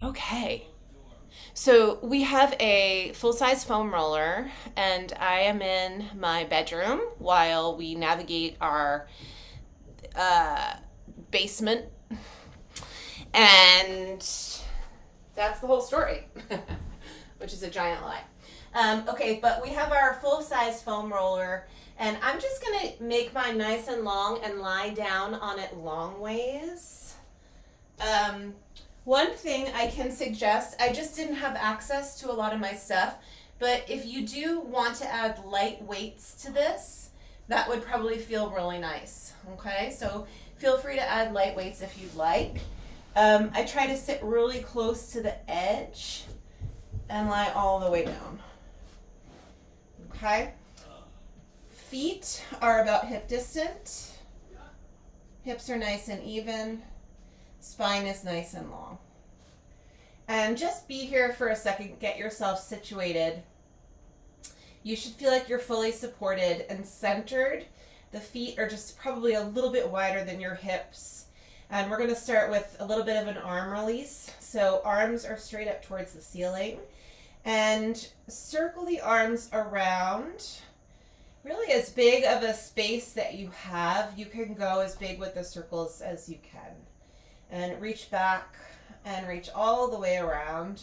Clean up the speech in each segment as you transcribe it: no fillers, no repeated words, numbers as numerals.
Okay. So we have a full-size foam roller, and I am in my bedroom while we navigate our uh, basement, and that's the whole story, which is a giant lie. Okay, but we have our full-size foam roller, and I'm just gonna make mine nice and long and lie down on it long ways. Um, One thing I can suggest, I just didn't have access to a lot of my stuff, but if you do want to add light weights to this, that would probably feel really nice. Okay, so feel free to add light weights if you'd like. I try to sit really close to the edge and lie all the way down. Okay, feet are about hip distant, hips are nice and even, spine is nice and long. And just be here for a second, get yourself situated. You should feel like you're fully supported and centered. The feet are just probably a little bit wider than your hips. And we're going to start with a little bit of an arm release. So arms are straight up towards the ceiling. And circle the arms around. Really as big of a space that you have. You can go as big with the circles as you can. And reach back and reach all the way around.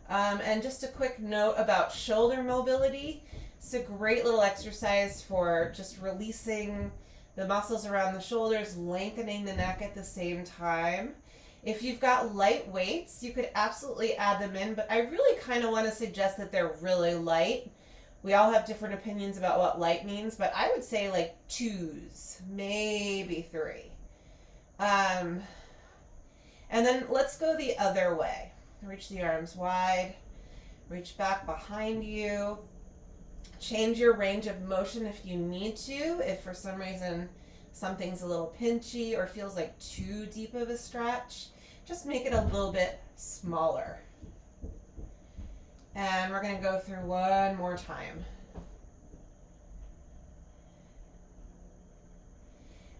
And just a quick note about shoulder mobility. It's a great little exercise for just releasing the muscles around the shoulders, lengthening the neck at the same time. If you've got light weights, you could absolutely add them in, but I really kind of want to suggest that they're really light. We all have different opinions about what light means, but I would say like twos, maybe three. And then let's go the other way. Reach the arms wide. Reach back behind you. Change your range of motion if you need to. If for some reason something's a little pinchy or feels like too deep of a stretch, just make it a little bit smaller. And we're going to go through one more time.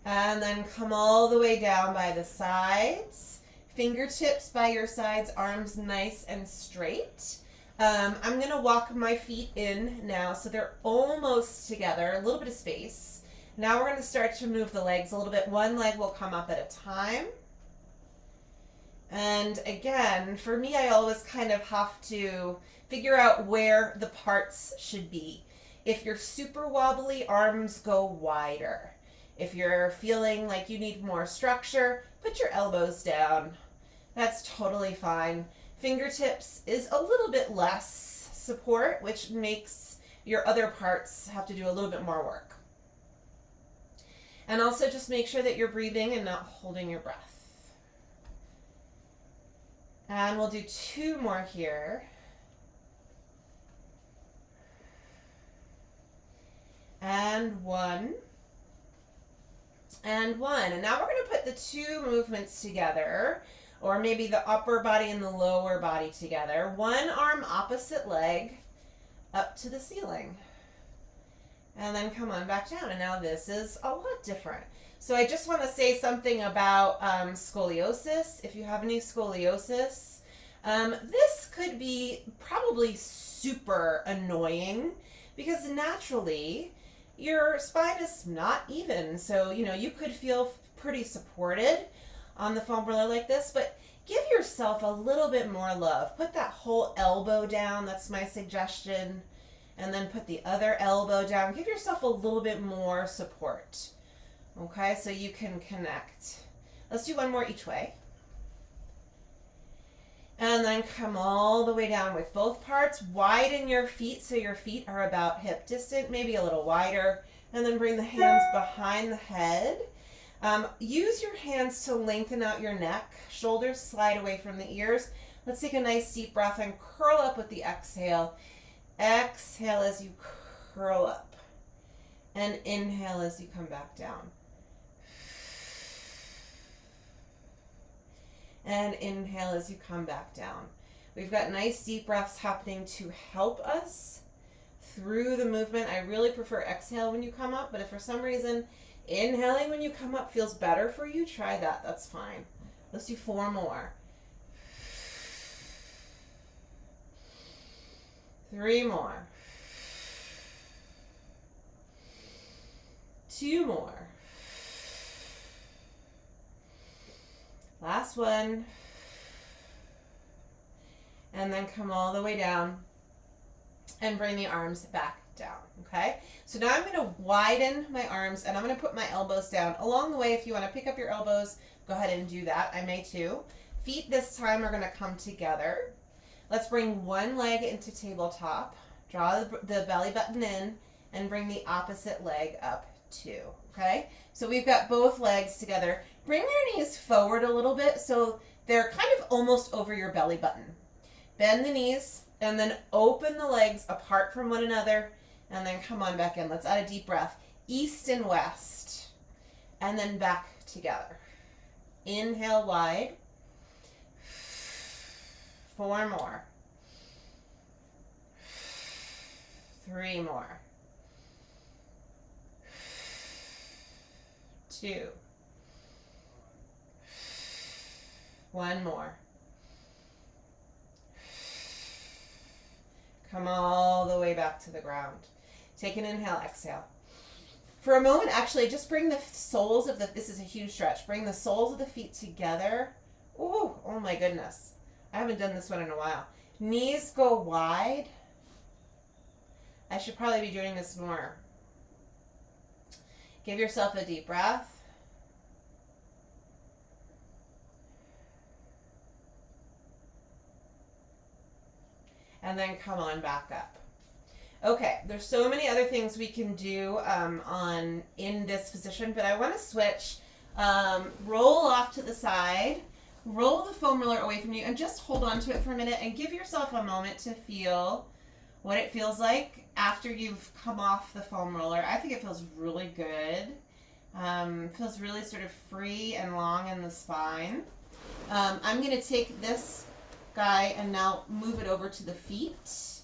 And then come all the way down by the sides. Fingertips by your sides, arms nice and straight. I'm going to walk my feet in now so they're almost together, a little bit of space. Now we're going to start to move the legs a little bit. One leg will come up at a time. And again, for me, I always kind of have to figure out where the parts should be. If you're super wobbly, arms go wider. If you're feeling like you need more structure, put your elbows down. That's totally fine. Fingertips is a little bit less support, which makes your other parts have to do a little bit more work. And also just make sure that you're breathing and not holding your breath. And we'll do two more here. And one. And one. And now we're going to put the two movements together, or maybe the upper body and the lower body together. One arm opposite leg up to the ceiling. And then come on back down. And now this is a lot different. So I just want to say something about scoliosis. If you have any scoliosis, this could be probably super annoying because naturally your spine is not even. So, you could feel pretty supported on the foam roller like this, but give yourself a little bit more love. Put that whole elbow down. That's my suggestion. And then put the other elbow down. Give yourself a little bit more support. Okay, so you can connect. Let's do one more each way. And then come all the way down with both parts. Widen your feet so your feet are about hip distant, maybe a little wider. And then bring the hands behind the head. Use your hands to lengthen out your neck. Shoulders slide away from the ears. Let's take a nice deep breath and curl up with the exhale. Exhale as you curl up. And inhale as you come back down. And inhale as you come back down. We've got nice deep breaths happening to help us through the movement. I really prefer exhale when you come up, but if for some reason inhaling when you come up feels better for you, try that. That's fine. Let's do four more. 3 more. 2 more. Last one. And then come all the way down and bring the arms back down, okay? So now I'm gonna widen my arms and I'm gonna put my elbows down. Along the way, if you wanna pick up your elbows, go ahead and do that. I may too. Feet this time are gonna come together. Let's bring one leg into tabletop. Draw the belly button in and bring the opposite leg up too, okay? So we've got both legs together. Bring your knees forward a little bit so they're kind of almost over your belly button. Bend the knees and then open the legs apart from one another and then come on back in. Let's add a deep breath. East and west and then back together. Inhale wide. 4 more. 3 more. 2. 1 more. Come all the way back to the ground. Take an inhale, exhale. For a moment, actually, just bring the soles of this is a huge stretch. Bring the soles of the feet together. Ooh, oh my goodness. I haven't done this one in a while. Knees go wide. I should probably be doing this more. Give yourself a deep breath. And then come on back up. Okay, there's so many other things we can do in this position, but I want to switch. Roll off to the side, roll the foam roller away from you, and just hold on to it for a minute and give yourself a moment to feel what it feels like after you've come off the foam roller. I think it feels really good. Feels really sort of free and long in the spine. I'm going to take this guy and now move it over to the feet.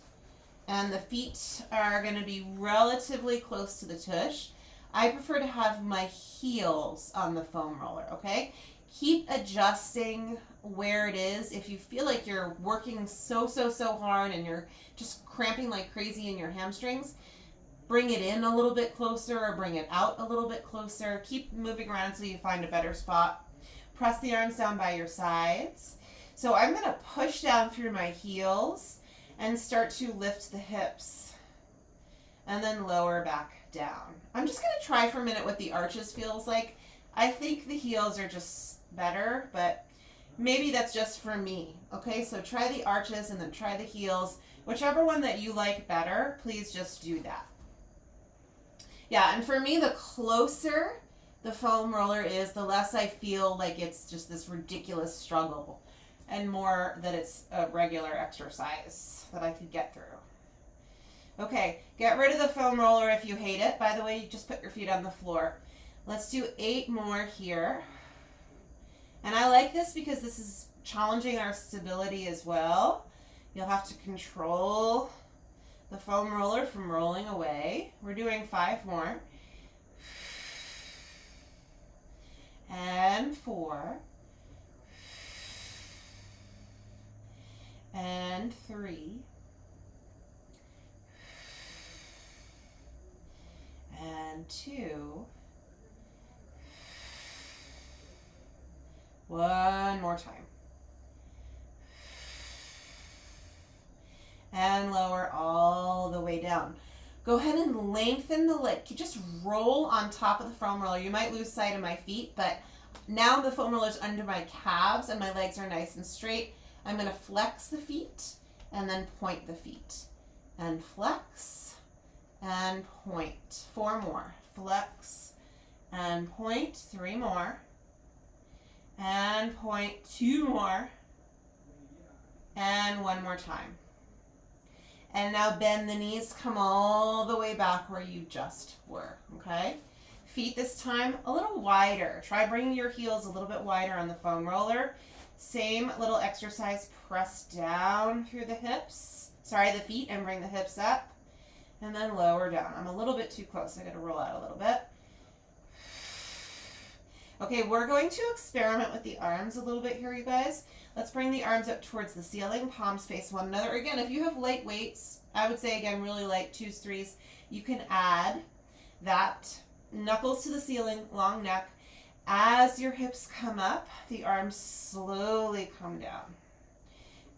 And the feet are going to be relatively close to the tush. I prefer to have my heels on the foam roller, okay? Keep adjusting where it is. If you feel like you're working so hard and you're just cramping like crazy in your hamstrings, bring it in a little bit closer or bring it out a little bit closer. Keep moving around until you find a better spot. Press the arms down by your sides. So I'm going to push down through my heels and start to lift the hips and then lower back down. I'm just going to try for a minute what the arches feels like. I think the heels are just better, but maybe that's just for me. Okay, so try the arches and then try the heels. Whichever one that you like better, please just do that. Yeah, and for me, the closer the foam roller is, the less I feel like it's just this ridiculous struggle and more that it's a regular exercise that I could get through. Okay, get rid of the foam roller if you hate it. By the way, you just put your feet on the floor. Let's do 8 more here. And I like this because this is challenging our stability as well. You'll have to control the foam roller from rolling away. We're doing 5 more. And 4. And 3. And 2. 1 more time. And lower all the way down. Go ahead and lengthen the leg. Just roll on top of the foam roller. You might lose sight of my feet, but now the foam roller is under my calves and my legs are nice and straight. I'm going to flex the feet and then point the feet. And flex and point. 4 more. Flex and point. 3 more. And point. 2 more. And 1 more time. And now bend the knees, come all the way back where you just were, okay? Feet this time a little wider. Try bringing your heels a little bit wider on the foam roller. Same little exercise, press down through the hips, the feet, and bring the hips up. And then lower down. I'm a little bit too close, I gotta roll out a little bit. Okay, we're going to experiment with the arms a little bit here, you guys. Let's bring the arms up towards the ceiling, palms face one another. Again, if you have light weights, I would say, again, really light, 2s, 3s, you can add that. Knuckles to the ceiling, long neck. As your hips come up, the arms slowly come down.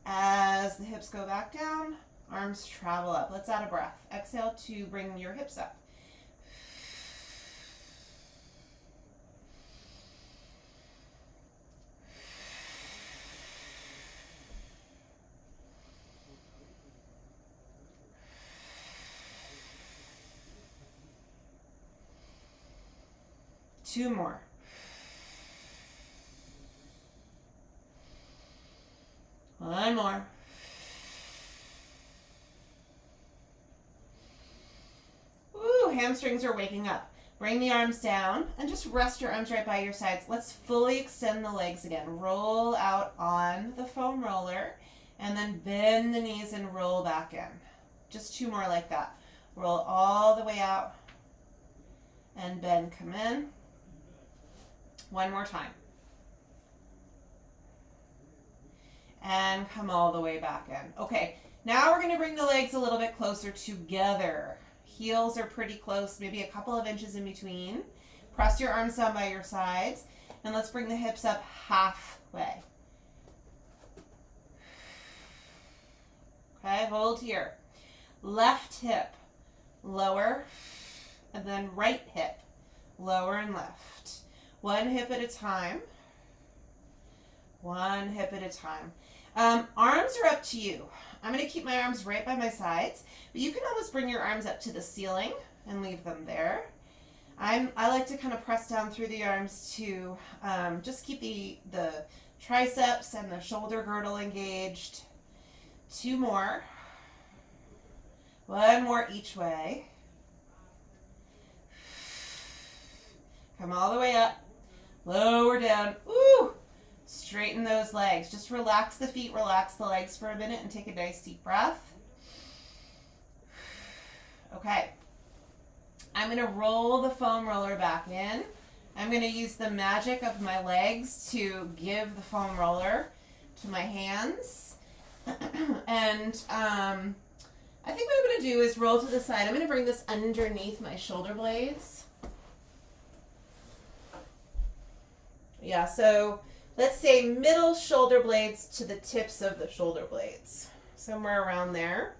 As the hips go back down, arms travel up. Let's add a breath. Exhale to bring your hips up. Two more. One more. Ooh, hamstrings are waking up. Bring the arms down and just rest your arms right by your sides. Let's fully extend the legs again. Roll out on the foam roller and then bend the knees and roll back in. Just two more like that. Roll all the way out and bend, come in. One more time. And come all the way back in. Okay, now we're going to bring the legs a little bit closer together. Heels are pretty close, maybe a couple of inches in between. Press your arms down by your sides. And let's bring the hips up halfway. Okay, hold here. Left hip, lower, and then right hip, lower and left. One hip at a time. One hip at a time. Arms are up to you. I'm going to keep my arms right by my sides, but you can always bring your arms up to the ceiling and leave them there. I like to kind of press down through the arms to just keep the triceps and the shoulder girdle engaged. Two more. One more each way. Come all the way up. Lower down. Ooh! Straighten those legs. Just relax the feet, relax the legs for a minute and take a nice deep breath. Okay. I'm going to roll the foam roller back in. I'm going to use the magic of my legs to give the foam roller to my hands. And I think what I'm going to do is roll to the side. I'm going to bring this underneath my shoulder blades. Yeah, so let's say middle shoulder blades to the tips of the shoulder blades. Somewhere around there.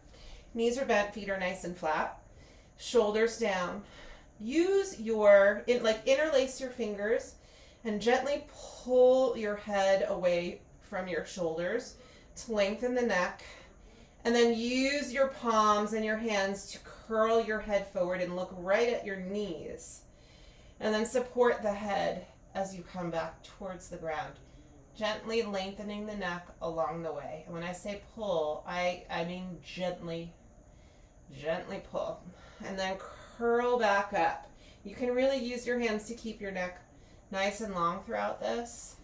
Knees are bent, feet are nice and flat. Shoulders down. Use your, interlace your fingers and gently pull your head away from your shoulders to lengthen the neck. And then use your palms and your hands to curl your head forward and look right at your knees. And then support the head as you come back towards the ground. Gently lengthening the neck along the way. And when I say pull, I mean gently pull. And then curl back up. You can really use your hands to keep your neck nice and long throughout this.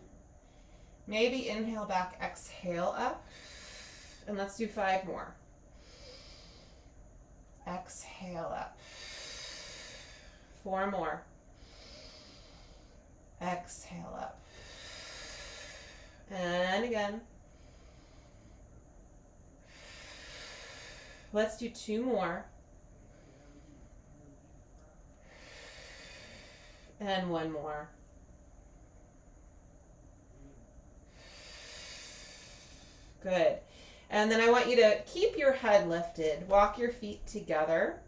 Maybe inhale back, exhale up. And let's do 5 more. Exhale up. 4 more. Exhale up. And again. Let's do 2 more. And 1 more. Good. And then I want you to keep your head lifted. Walk your feet together.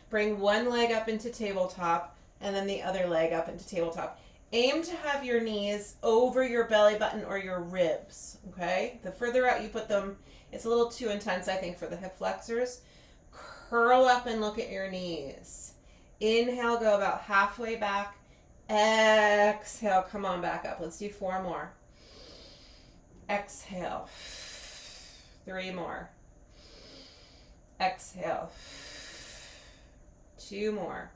Bring one leg up into tabletop and then the other leg up into tabletop. Aim to have your knees over your belly button or your ribs, okay? The further out you put them, it's a little too intense, I think, for the hip flexors. Curl up and look at your knees. Inhale, go about halfway back. Exhale, come on back up. Let's do 4 more. Exhale. 3 more. Exhale. 2 more.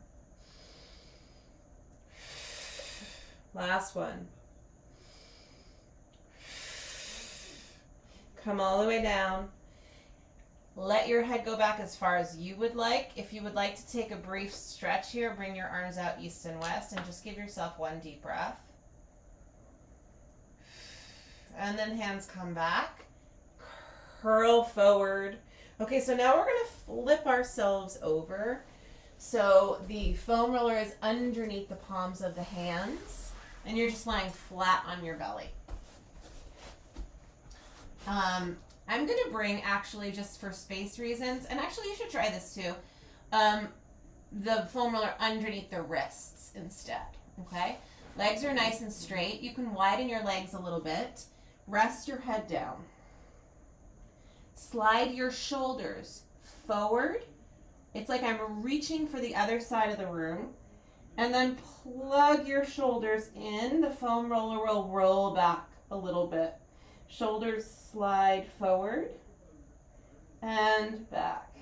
Last one. Come all the way down. Let your head go back as far as you would like. If you would like to take a brief stretch here, bring your arms out east and west and just give yourself one deep breath. And then hands come back. Curl forward. Okay, so now we're going to flip ourselves over. So the foam roller is underneath the palms of the hands, and you're just lying flat on your belly. I'm going to bring, actually, just for space reasons, and actually you should try this too, the foam roller underneath the wrists instead, okay? Legs are nice and straight. You can widen your legs a little bit. Rest your head down. Slide your shoulders forward. It's like I'm reaching for the other side of the room. And then plug your shoulders in. The foam roller will roll back a little bit. Shoulders slide forward and back.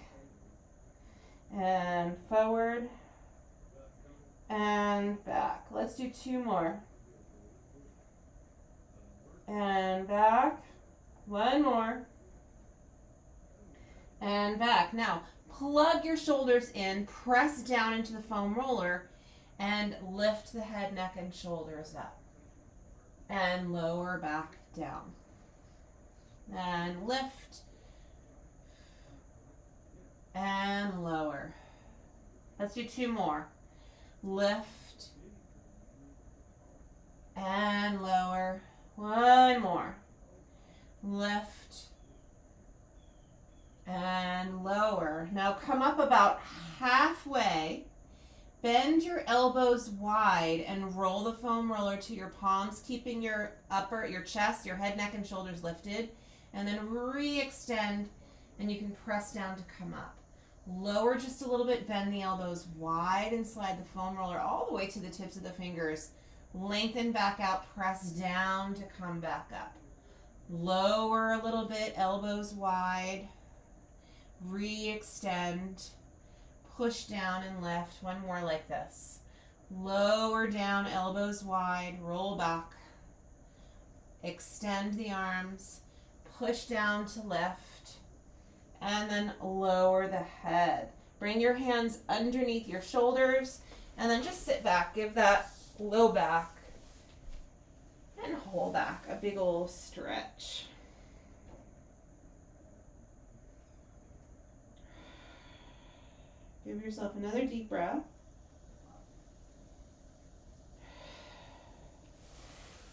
And forward and back. Let's do 2 more. And back. 1 more. And back. Now, plug your shoulders in, press down into the foam roller, and lift the head, neck, and shoulders up. And lower back down. And lift. And lower. Let's do 2 more. Lift. And lower. 1 more. Lift. And lower. Now come up about halfway. Bend your elbows wide and roll the foam roller to your palms, keeping your chest, your head, neck, and shoulders lifted. And then re-extend, and you can press down to come up. Lower just a little bit, bend the elbows wide, and slide the foam roller all the way to the tips of the fingers. Lengthen back out, press down to come back up. Lower a little bit, elbows wide. Re-extend, push down and lift. 1 more like this. Lower down, elbows wide, roll back. Extend the arms, push down to lift, and then lower the head. Bring your hands underneath your shoulders, and then just sit back. Give that low back and whole back a big old stretch. Give yourself another deep breath.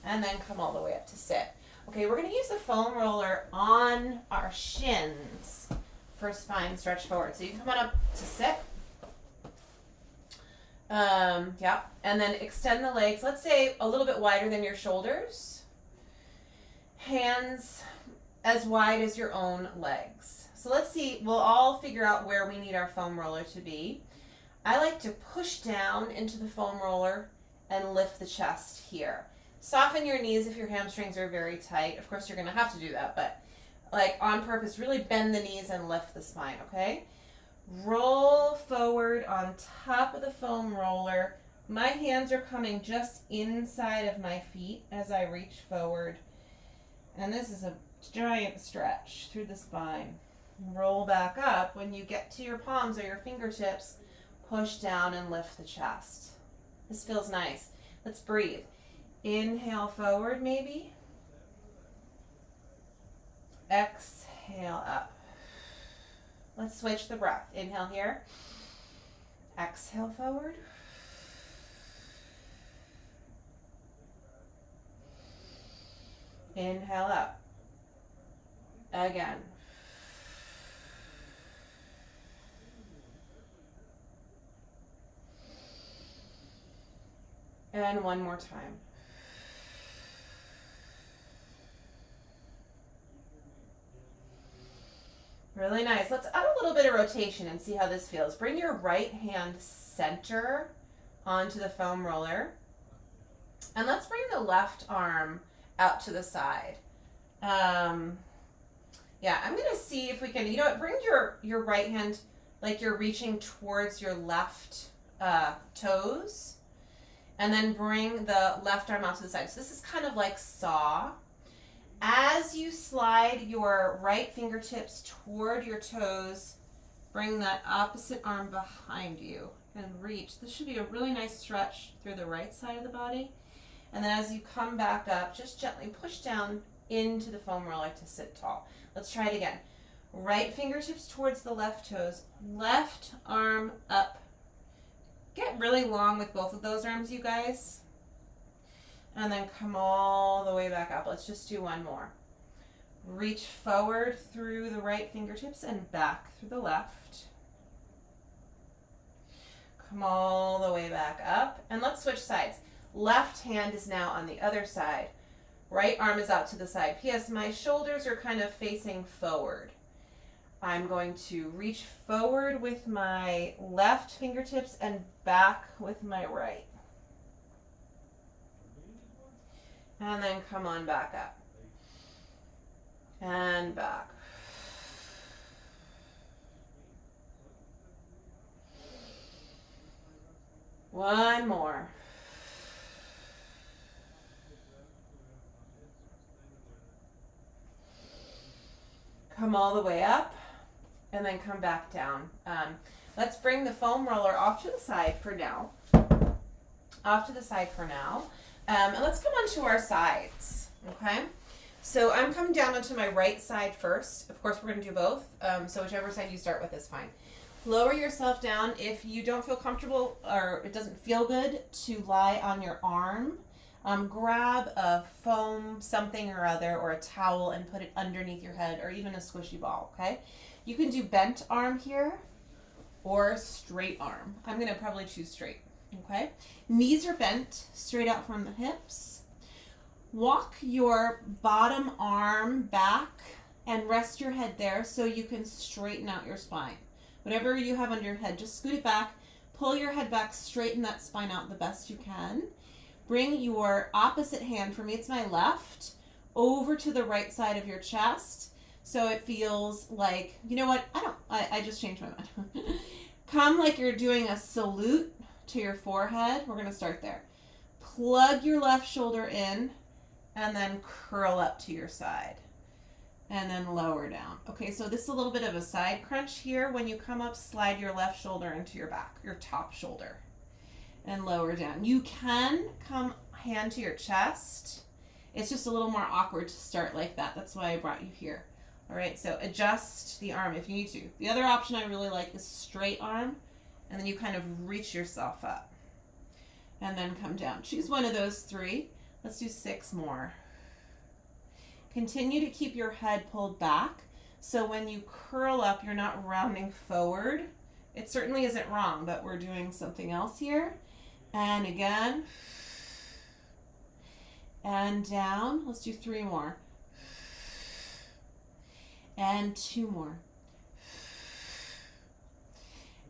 And then come all the way up to sit. Okay, we're going to use the foam roller on our shins for spine stretch forward. So you can come on up to sit. Yeah, and then extend the legs. Let's say a little bit wider than your shoulders. Hands as wide as your own legs. So let's see, we'll all figure out where we need our foam roller to be. I like to push down into the foam roller and lift the chest here. Soften your knees if your hamstrings are very tight. Of course, you're going to have to do that, but like on purpose, really bend the knees and lift the spine, okay? Roll forward on top of the foam roller. My hands are coming just inside of my feet as I reach forward. And this is a giant stretch through the spine. Roll back up. When you get to your palms or your fingertips, push down and lift the chest. This feels nice. Let's breathe. Inhale forward maybe. Exhale up. Let's switch the breath. Inhale here. Exhale forward. Inhale up. Again. And 1 more time. Really nice. Let's add a little bit of rotation and see how this feels. Bring your right hand center onto the foam roller. And let's bring the left arm out to the side. Yeah, I'm going to see if we can, you know what, bring your right hand like you're reaching towards your left toes. And then bring the left arm out to the side. So this is kind of like saw. As you slide your right fingertips toward your toes, bring that opposite arm behind you and reach. This should be a really nice stretch through the right side of the body. And then as you come back up, just gently push down into the foam roller to sit tall. Let's try it again. Right fingertips towards the left toes, left arm up. Get really long with both of those arms, you guys. And then come all the way back up. Let's just do one more. Reach forward through the right fingertips and back through the left. Come all the way back up. And let's switch sides. Left hand is now on the other side. Right arm is out to the side. P.S. My shoulders are kind of facing forward. I'm going to reach forward with my left fingertips and back with my right. And then come on back up. And back. One more. Come all the way up. And then come back down. Let's bring the foam roller off to the side for now. Off to the side for now. And let's come onto our sides, okay? So I'm coming down onto my right side first. Of course, we're going to do both. So whichever side you start with is fine. Lower yourself down. If you don't feel comfortable or it doesn't feel good to lie on your arm, grab a foam something or other or a towel and put it underneath your head or even a squishy ball, okay? You can do bent arm here or straight arm. I'm going to probably choose straight, okay? Knees are bent straight out from the hips. Walk your bottom arm back and rest your head there so you can straighten out your spine. Whatever you have under your head, just scoot it back, pull your head back, straighten that spine out the best you can. Bring your opposite hand, for me it's my left, over to the right side of your chest. So it feels like, you know what, I just changed my mind. Come like you're doing a salute to your forehead. We're going to start there. Plug your left shoulder in and then curl up to your side and then lower down. Okay, so this is a little bit of a side crunch here. When you come up, slide your left shoulder into your back, your top shoulder, and lower down. You can come hand to your chest. It's just a little more awkward to start like that. That's why I brought you here. All right, so adjust the arm if you need to. The other option I really like is straight arm, and then you kind of reach yourself up and then come down. Choose one of those three. Let's do 6 more. Continue to keep your head pulled back, so when you curl up, you're not rounding forward. It certainly isn't wrong, but we're doing something else here. And again, and down. Let's do 3 more. And 2 more.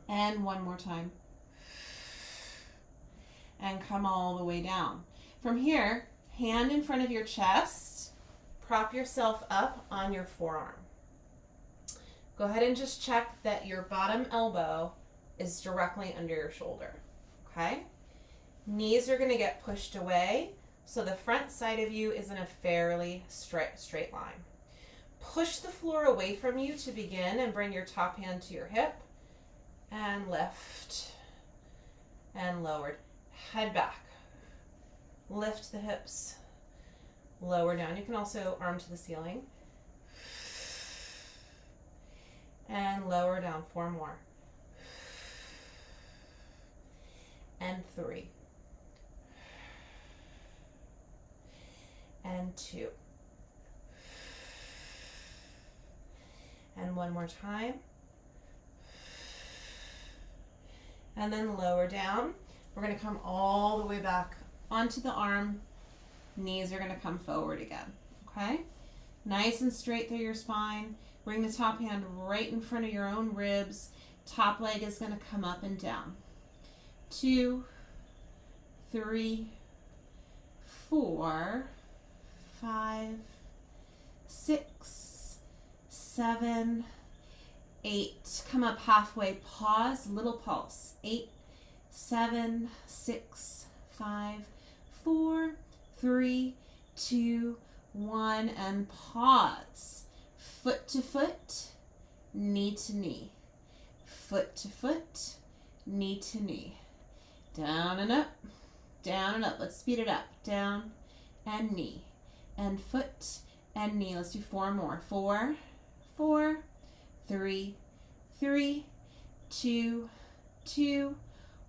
And 1 more time. And come all the way down. From here, hand in front of your chest, prop yourself up on your forearm. Go ahead and just check that your bottom elbow is directly under your shoulder, okay? Knees are gonna get pushed away, so the front side of you is in a fairly straight line. Push the floor away from you to begin and bring your top hand to your hip and lift and lowered. Head back. Lift the hips. Lower down. You can also arm to the ceiling. And lower down. 4 more. And 3. And 2. And 1 more time. And then lower down. We're going to come all the way back onto the arm. Knees are going to come forward again. Okay? Nice and straight through your spine. Bring the top hand right in front of your own ribs. Top leg is going to come up and down. 2, 3, 4, 5, 6, 7, 8. Come up halfway. Pause. Little pulse. 8, 7, 6, 5, 4, 3, 2, 1, and pause. Foot to foot, knee to knee. Foot to foot, knee to knee. Down and up, down and up. Let's speed it up. Down and knee and foot and knee. Let's do 4 more. 4, 4, 3, 3, 2, 2,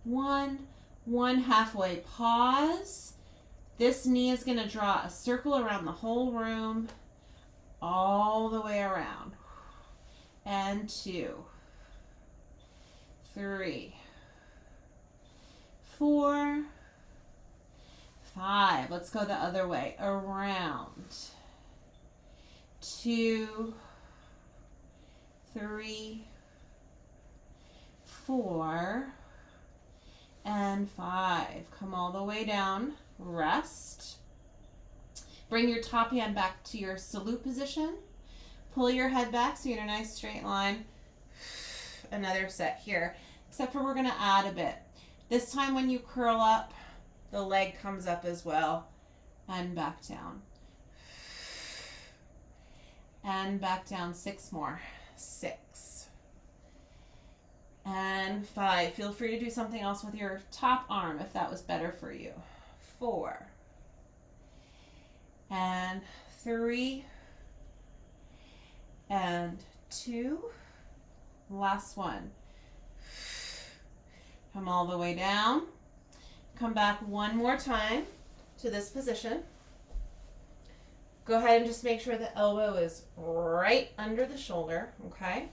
1, 1. Halfway. Pause. This knee is going to draw a circle around the whole room, all the way around. And 2, 3, 4, 5. Let's go the other way. Around. 2, 3, 4, and 5. Come all the way down. Rest. Bring your top hand back to your salute position. Pull your head back so you're in a nice straight line. Another set here, except for we're going to add a bit. This time when you curl up, the leg comes up as well, and back down. And back down. 6 more. 6. And 5. Feel free to do something else with your top arm if that was better for you. 4. And 3. And 2. Last one. Come all the way down. Come back one more time to this position. Go ahead and just make sure the elbow is right under the shoulder, okay?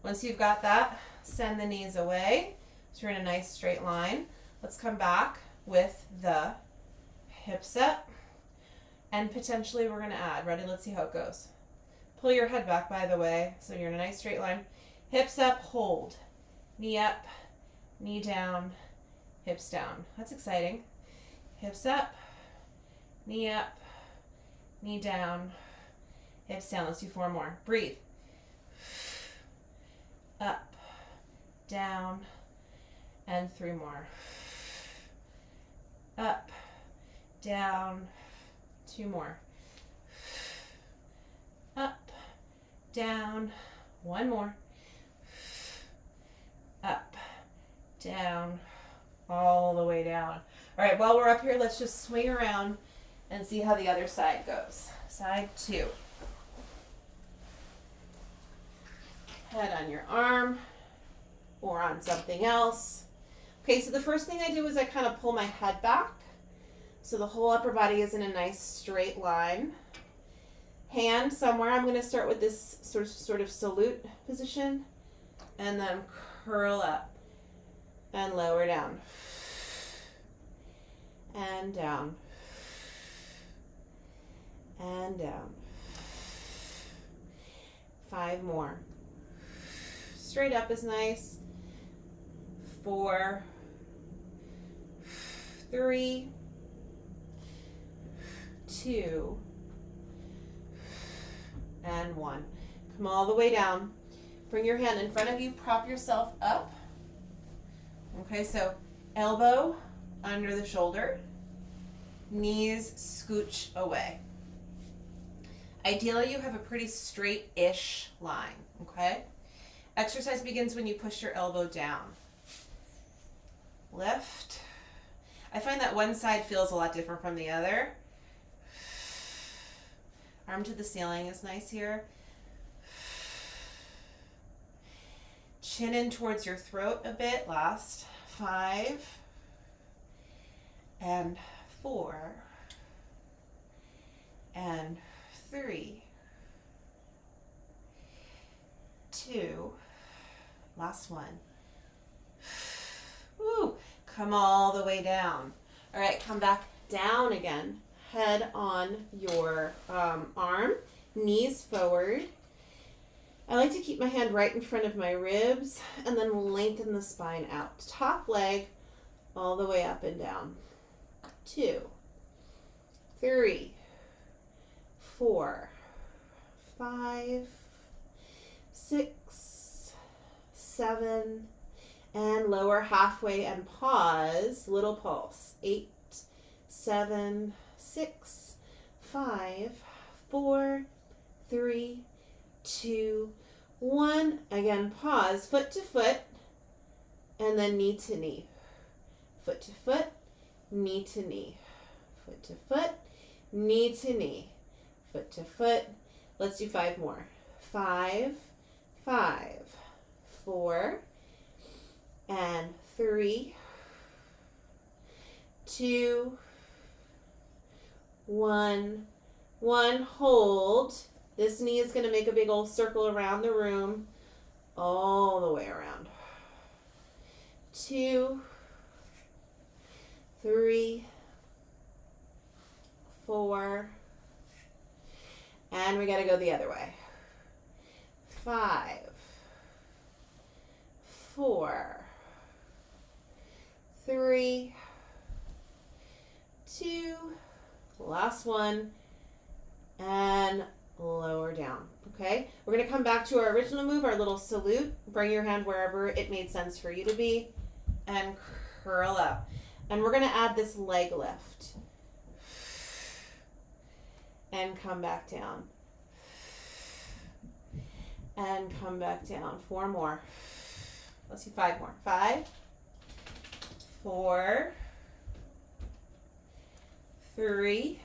Once you've got that, send the knees away. So you're in a nice straight line. Let's come back with the hips up. And potentially we're going to add. Ready? Let's see how it goes. Pull your head back, by the way, so you're in a nice straight line. Hips up, hold. Knee up, knee down, hips down. That's exciting. Hips up, knee up, knee down, hips down. Let's do 4 more. Breathe. Up, down, and 3 more. Up, down, 2 more. Up, down, 1 more. Up, down, all the way down. All right, while we're up here, let's just swing around and see how the other side goes. Side 2. Head on your arm or on something else. Okay, so the first thing I do is I kind of pull my head back so the whole upper body is in a nice straight line. Hand somewhere. I'm going to start with this sort of salute position and then curl up and lower down and down and down. 5 more. Straight up is nice. 4, 3, 2, and 1. Come all the way down. Bring your hand in front of you. Prop yourself up. Okay, so elbow under the shoulder. Knees scooch away. Ideally, you have a pretty straight-ish line, okay? Exercise begins when you push your elbow down. Lift. I find that one side feels a lot different from the other. Arm to the ceiling is nice here. Chin in towards your throat a bit. Last. 5 and 4 and 3, 2, last one. Woo! Come all the way down. All right, come back down again. Head on your arm, knees forward. I like to keep my hand right in front of my ribs and then lengthen the spine out. Top leg all the way up and down. 2, 3, 4, 5, 6, 7, and lower halfway and pause. Little pulse. 8, 7, 6, 5, 4, 3, 2, 1. Again, pause, foot to foot, and then knee to knee. Foot to foot, knee to knee. Foot to foot, knee to knee. Foot to foot. Let's do 5 more. 5, 5, 4, and 3, 2, 1. 1. Hold. This knee is going to make a big old circle around the room, all the way around. 2, 3, 4, and we got to go the other way. 5, 4, 3, 2, last one, and lower down. Okay, we're going to come back to our original move, our little salute. Bring your hand wherever it made sense for you to be, and curl up. And we're going to add this leg lift. And come back down. And come back down. 4 more. Let's do 5 more. 5, 4, 3,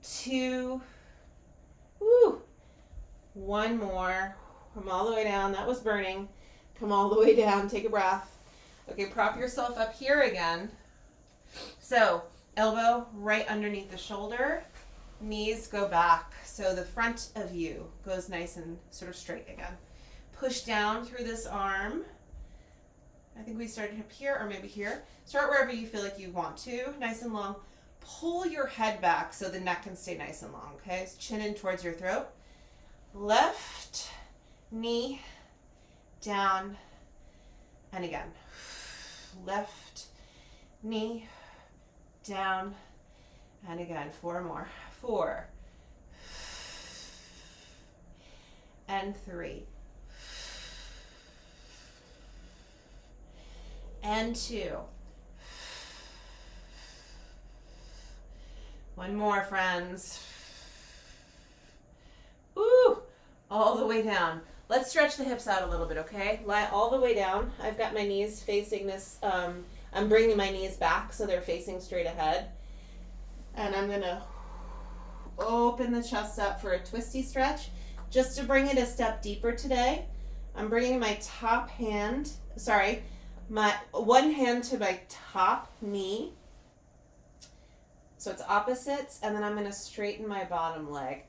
2, 1 more. Come all the way down. That was burning. Come all the way down. Take a breath. Okay, prop yourself up here again. So, elbow right underneath the shoulder. Knees go back. So the front of you goes nice and sort of straight again. Push down through this arm. I think we started up here or maybe here. Start wherever you feel like you want to. Nice and long. Pull your head back so the neck can stay nice and long, okay? So chin in towards your throat. Left knee down and again. Left knee down and again. 4 more. 4 and 3 and 2. 1 more, friends. Woo! All the way down. Let's stretch the hips out a little bit, okay? Lie all the way down. I've got my knees facing this. I'm bringing my knees back so they're facing straight ahead. And I'm going to open the chest up for a twisty stretch. Just to bring it a step deeper today, I'm bringing my my one hand to my top knee. So it's opposites, and then I'm going to straighten my bottom leg.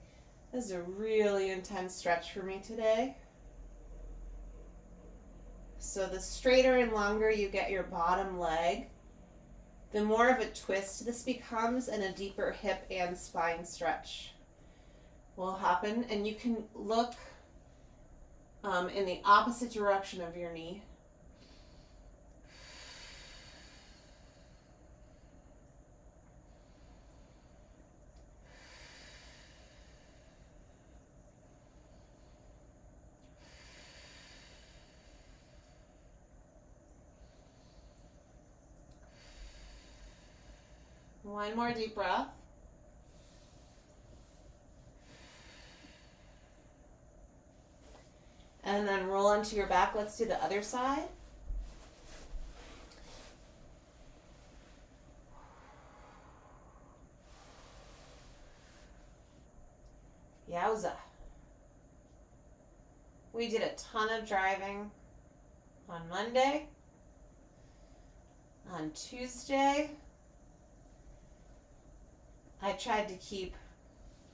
This is a really intense stretch for me today. So the straighter and longer you get your bottom leg, the more of a twist this becomes and a deeper hip and spine stretch will happen. And you can look in the opposite direction of your knee. One more deep breath. And then roll onto your back. Let's do the other side. Yowza. We did a ton of driving on Monday, on Tuesday. I tried to keep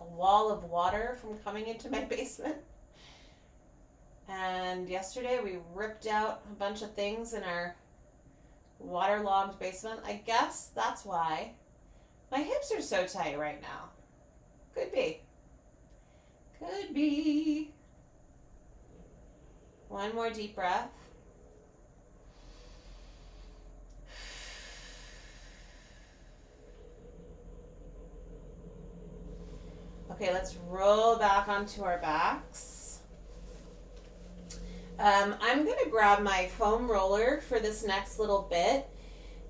a wall of water from coming into my basement. And yesterday we ripped out a bunch of things in our waterlogged basement. I guess that's why my hips are so tight right now. Could be. Could be. One more deep breath. Okay, let's roll back onto our backs. I'm going to grab my foam roller for this next little bit.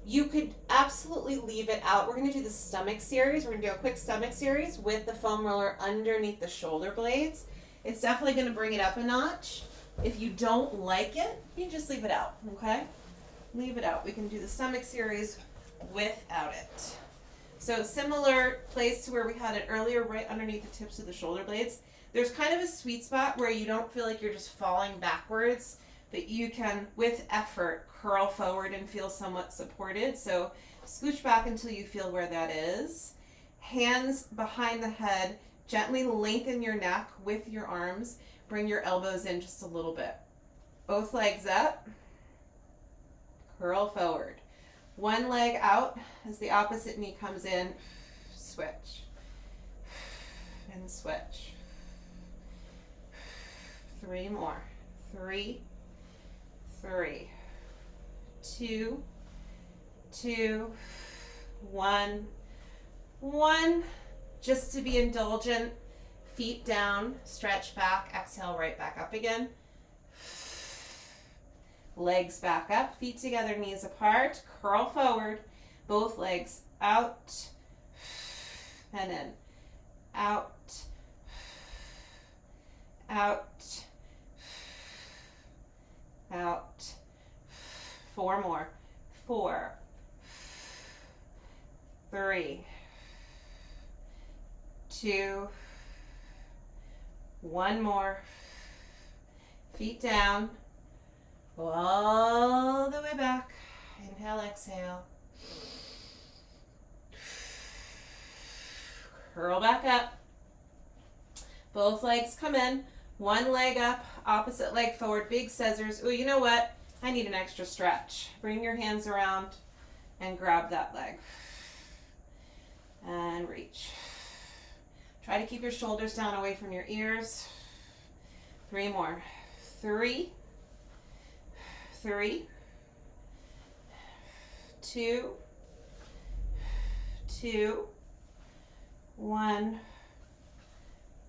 You could absolutely leave it out. We're going to do the stomach series. We're going to do a quick stomach series with the foam roller underneath the shoulder blades. It's definitely going to bring it up a notch. If you don't like it, you just leave it out, okay? Leave it out. We can do the stomach series without it. So similar place to where we had it earlier, right underneath the tips of the shoulder blades. There's kind of a sweet spot where you don't feel like you're just falling backwards, but you can, with effort, curl forward and feel somewhat supported. So scooch back until you feel where that is. Hands behind the head, gently lengthen your neck with your arms. Bring your elbows in just a little bit. Both legs up, curl forward. One leg out as the opposite knee comes in, switch, and switch. 3 more. 3, 3, 2, 2, 1, 1. Just to be indulgent, feet down, stretch back, exhale right back up again. Legs back up, feet together, knees apart, curl forward, both legs out and in, out, out, out. 4 more. 4, 3, 2, 1 more. Feet down. Go all the way back. Inhale, exhale. Curl back up. Both legs come in. One leg up, opposite leg forward, big scissors. Oh, you know what? I need an extra stretch. Bring your hands around and grab that leg. And reach. Try to keep your shoulders down away from your ears. 3 more. 3, 3, 2, 2, 1,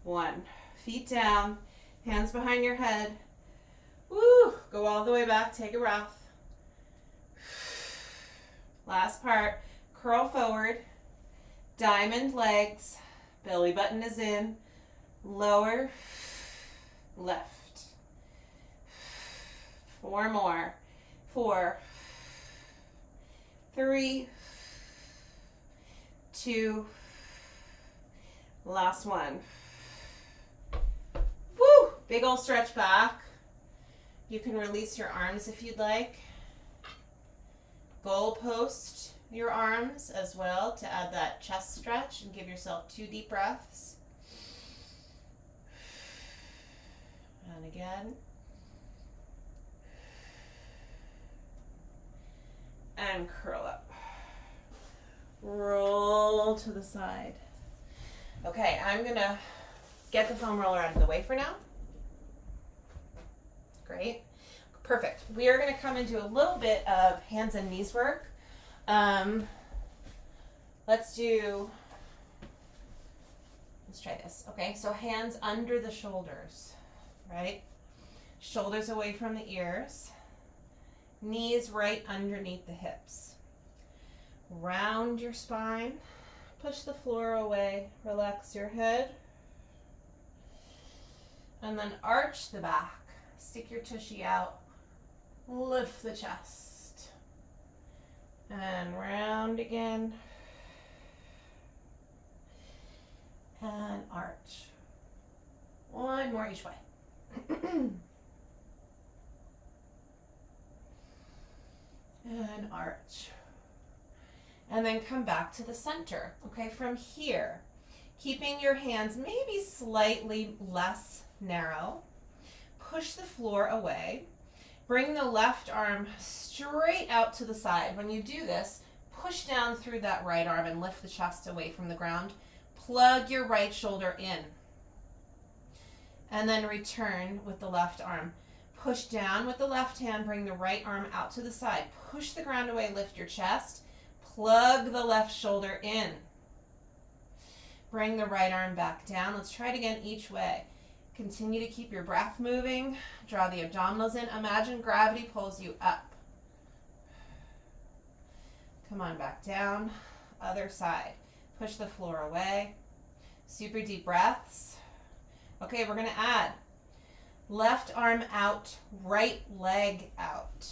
1. Feet down, hands behind your head. Woo! Go all the way back, take a breath. Last part, curl forward, diamond legs, belly button is in, lower, lift. 4 more. 4, 3, 2, last one. Woo! Big old stretch back. You can release your arms if you'd like. Goal post your arms as well to add that chest stretch and give yourself 2 deep breaths. And again. And curl up. Roll to the side. Okay, I'm gonna get the foam roller out of the way for now. Great. Perfect. We are gonna come into a little bit of hands and knees work. Let's try this. Okay, so hands under the shoulders, right? Shoulders away from the ears. Knees right underneath the hips. Round your spine. Push the floor away. Relax your head. And then arch the back. Stick your tushy out. Lift the chest. And round again. And arch. 1 more each way. And arch. And then come back to the center. Okay, from here, keeping your hands maybe slightly less narrow. Push the floor away. Bring the left arm straight out to the side. When you do this, push down through that right arm and lift the chest away from the ground. Plug your right shoulder in. And then return with the left arm. Push down with the left hand, bring the right arm out to the side. Push the ground away, lift your chest. Plug the left shoulder in. Bring the right arm back down. Let's try it again each way. Continue to keep your breath moving. Draw the abdominals in. Imagine gravity pulls you up. Come on back down. Other side. Push the floor away. Super deep breaths. Okay, we're going to add left arm out, right leg out.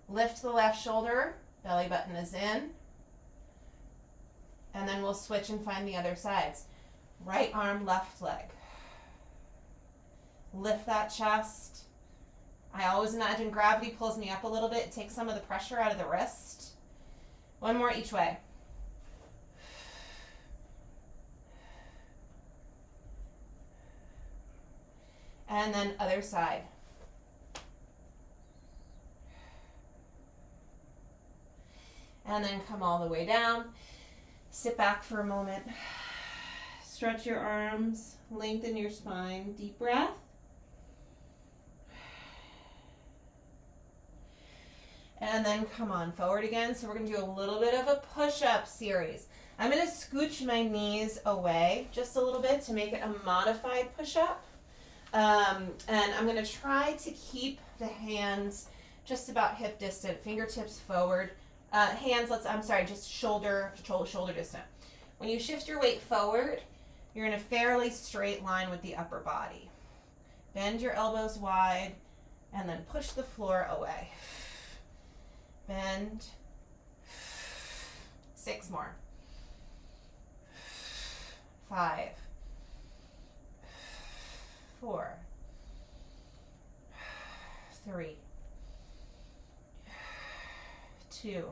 Lift the left shoulder, belly button is in. And then we'll switch and find the other sides. Right arm, left leg. Lift that chest. I always imagine gravity pulls me up a little bit, takes some of the pressure out of the wrist. One more each way. And then other side. And then come all the way down. Sit back for a moment. Stretch your arms, lengthen your spine. Deep breath. And then come on forward again. So we're going to do a little bit of a push-up series. I'm going to scooch my knees away just a little bit to make it a modified push-up. And I'm going to try to keep the hands just about hip distant, fingertips forward. Hands, just shoulder distant. When you shift your weight forward, you're in a fairly straight line with the upper body. Bend your elbows wide and then push the floor away. Bend. 6 more. 5. 4. 3. 2.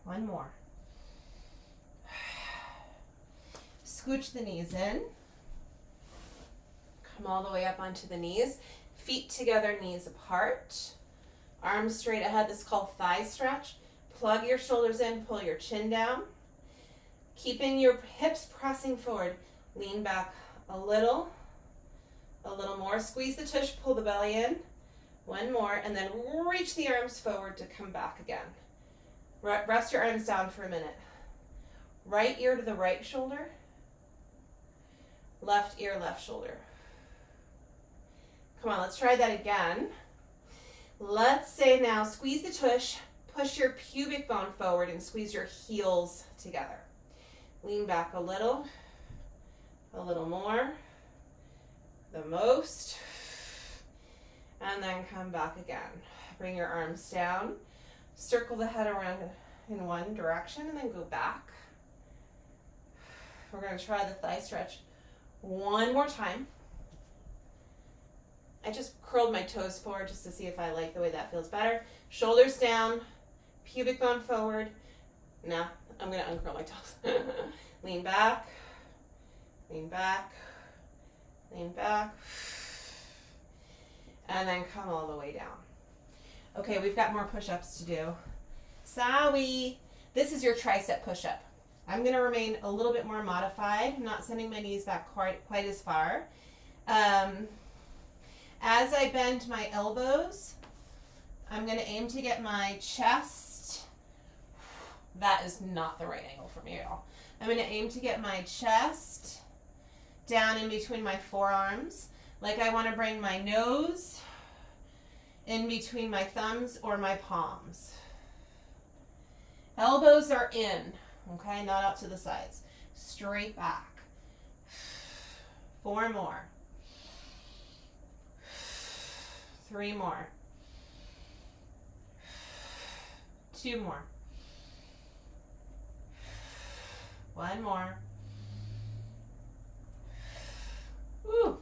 1 more. Scooch the knees in. Come all the way up onto the knees. Feet together, knees apart. Arms straight ahead. This is called thigh stretch. Plug your shoulders in, pull your chin down. Keeping your hips pressing forward. Lean back a little more. Squeeze the tush, pull the belly in. 1 more, and then reach the arms forward to come back again. Rest your arms down for a minute. Right ear to the right shoulder. Left ear, left shoulder. Come on, let's try that again. Let's say now, squeeze the tush, push your pubic bone forward and squeeze your heels together. Lean back a little more, the most, and then come back again. Bring your arms down, circle the head around in one direction and then go back. We're going to try the thigh stretch one more time. I just curled my toes forward just to see if I like the way that feels better. Shoulders down, pubic bone forward. Now I'm going to uncurl my toes. Lean back, lean back, lean back, and then come all the way down. Okay, we've got more push-ups to do. Sorry. This is your tricep push-up. I'm going to remain a little bit more modified, not sending my knees back quite as far. As I bend my elbows, I'm going to aim to get my chest. That is not the right angle for me at all. I'm going to aim to get my chest down in between my forearms. Like I want to bring my nose in between my thumbs or my palms. Elbows are in, okay, not out to the sides. Straight back. 4 more. 3 more. 2 more. 1 more. Woo.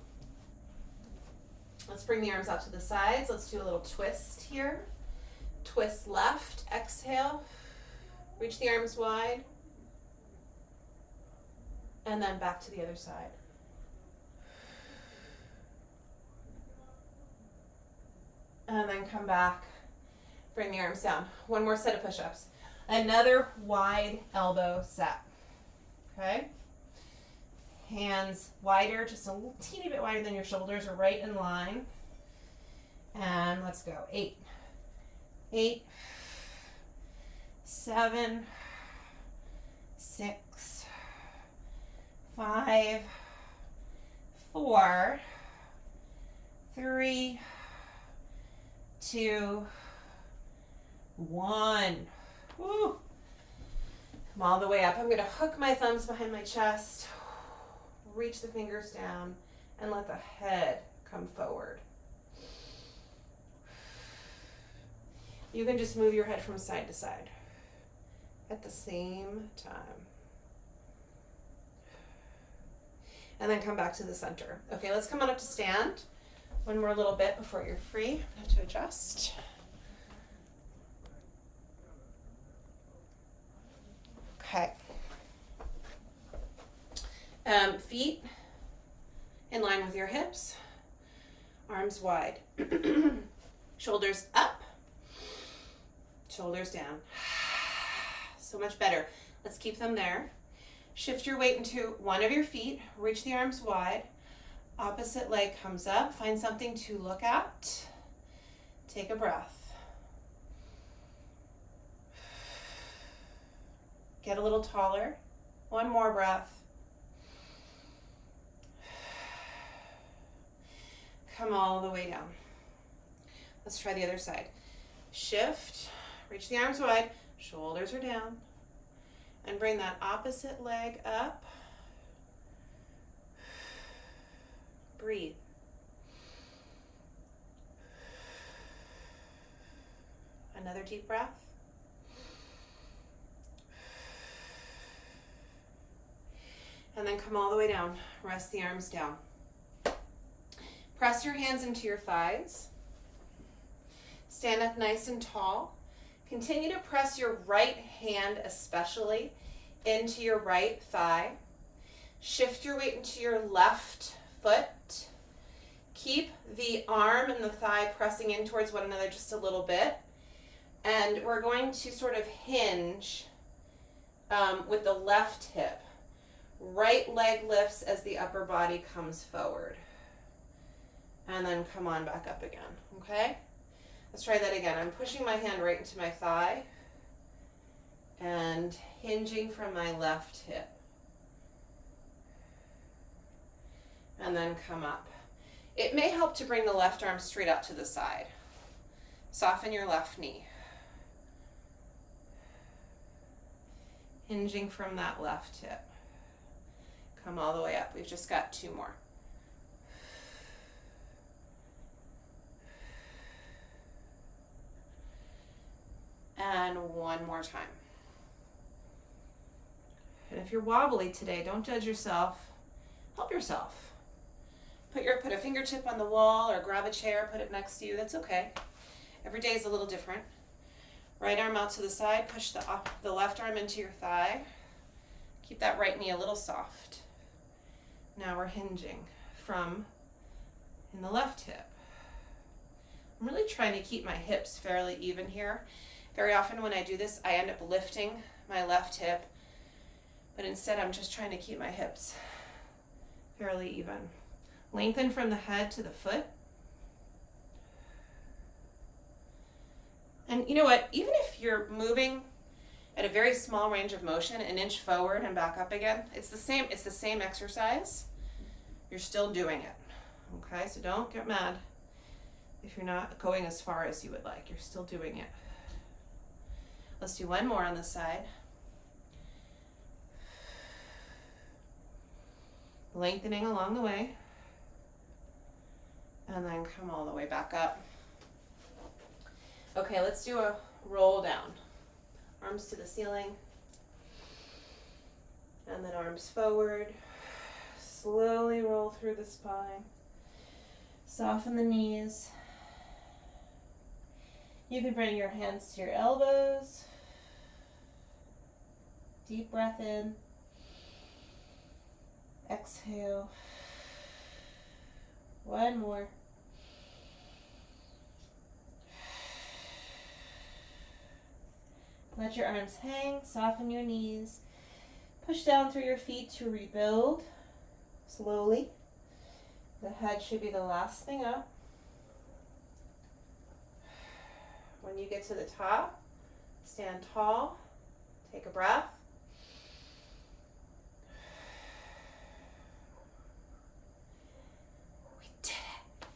Let's bring the arms out to the sides. Let's do a little twist here. Twist left, exhale. Reach the arms wide. And then back to the other side. And then come back. Bring the arms down. 1 more set of push-ups. Another wide elbow set. Okay? Hands wider, just a teeny bit wider than your shoulders, or right in line. And let's go. 8. 8. 7. 6. 5. 4. 3. 2, 1. Woo. Come all the way up. I'm going to hook my thumbs behind my chest, reach the fingers down, and let the head come forward. You can just move your head from side to side at the same time. And then come back to the center. Okay, let's come on up to stand. One more little bit before you're free. I have to adjust. Okay. Feet in line with your hips. Arms wide. Shoulders up. Shoulders down. So much better. Let's keep them there. Shift your weight into one of your feet. Reach the arms wide. Opposite leg comes up. Find something to look at. Take a breath. Get a little taller. One more breath. Come all the way down. Let's try the other side. Shift, reach the arms wide, shoulders are down, and bring that opposite leg up. Breathe. Another deep breath. And then come all the way down. Rest the arms down. Press your hands into your thighs. Stand up nice and tall. Continue to press your right hand especially into your right thigh. Shift your weight into your left foot. Keep the arm and the thigh pressing in towards one another just a little bit. And we're going to sort of hinge with the left hip. Right leg lifts as the upper body comes forward. And then come on back up again, okay? Let's try that again. I'm pushing my hand right into my thigh and hinging from my left hip. And then come up. It may help to bring the left arm straight out to the side. Soften your left knee. Hinging from that left hip. Come all the way up. We've just got 2 more. And 1 more time. And if you're wobbly today, don't judge yourself. Help yourself. Put a fingertip on the wall or grab a chair, put it next to you. That's okay. Every day is a little different. Right arm out to the side. Push the left arm into your thigh. Keep that right knee a little soft. Now we're hinging from in the left hip. I'm really trying to keep my hips fairly even here. Very often when I do this, I end up lifting my left hip, but instead I'm just trying to keep my hips fairly even. Lengthen from the head to the foot. And you know what? Even if you're moving at a very small range of motion, an inch forward and back up again, it's the same exercise. You're still doing it. Okay, so don't get mad if you're not going as far as you would like. You're still doing it. Let's do 1 more on this side. Lengthening along the way. And then come all the way back up. Okay, let's do a roll down. Arms to the ceiling. And then arms forward. Slowly roll through the spine. Soften the knees. You can bring your hands to your elbows. Deep breath in. Exhale. 1 more. Let your arms hang, soften your knees. Push down through your feet to rebuild slowly. The head should be the last thing up. When you get to the top, stand tall, take a breath. We did it.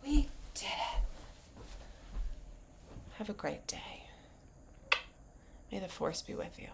We did it. Have a great day. May the force be with you.